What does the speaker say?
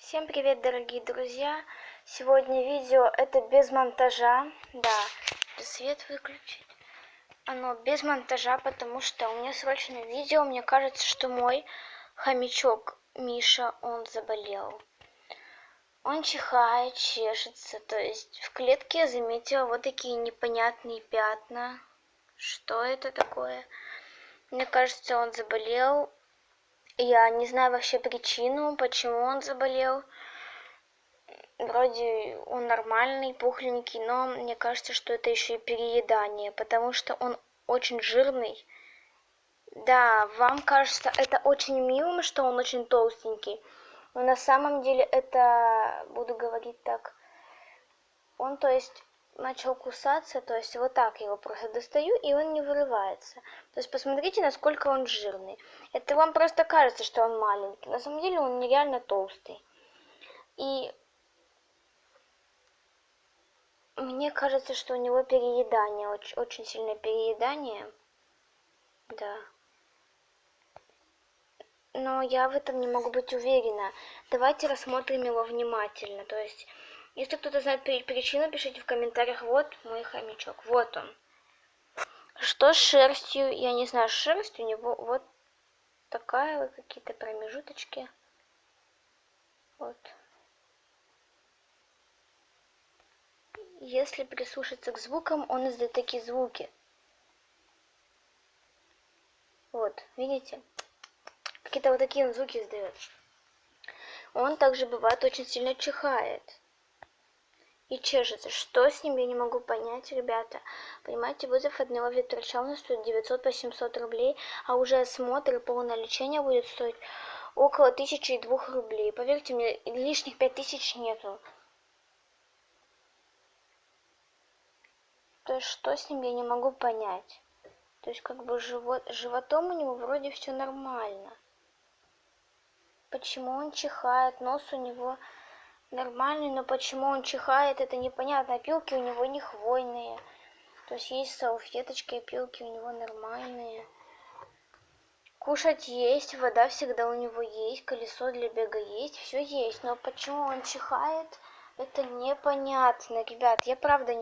Всем привет, дорогие друзья! Сегодня видео это без монтажа. Да, свет выключить. Оно без монтажа, потому что у меня срочное видео. Мне кажется, что мой хомячок Миша, он заболел. Он чихает, чешется. То есть в клетке я заметила вот такие непонятные пятна. Что это такое? Мне кажется, он заболел. Я не знаю вообще причину, почему он заболел. Вроде он нормальный, пухленький, но мне кажется, что это еще и переедание, потому что он очень жирный. Да, вам кажется это очень милым, что он очень толстенький, но на самом деле это, буду говорить так, он, то есть, начал кусаться, то есть вот так я его просто достаю, и он не вырывается. То есть посмотрите, насколько он жирный. Это вам просто кажется, что он маленький, на самом деле он нереально толстый. И мне кажется, что у него переедание, очень сильное переедание. Да. Но я в этом не могу быть уверена. Давайте рассмотрим его внимательно. То есть, если кто-то знает причину, пишите в комментариях. Вот мой хомячок. Вот он. Что с шерстью? Я не знаю, шерсть у него вот такая, вот какие-то промежуточки. Вот. Если прислушаться к звукам, он издает такие звуки. Вот, видите? Какие-то вот такие он звуки издает. Он также бывает очень сильно чихает и чешется. Что с ним, я не могу понять, ребята. Понимаете, вызов одного ветврача у нас стоит 900 по 700 рублей, а уже осмотр и полное лечение будет стоить около 1002 рублей. Поверьте мне, лишних 5000 нету. То есть что с ним, я не могу понять. То есть как бы животом у него вроде все нормально. Почему он чихает, нос у него нормальный, но почему он чихает, это непонятно. Опилки у него не хвойные. То есть салфеточки, опилки у него нормальные. Кушать есть, вода всегда у него есть, колесо для бега есть, все есть. Но почему он чихает, это непонятно, ребят. Я правда не знаю.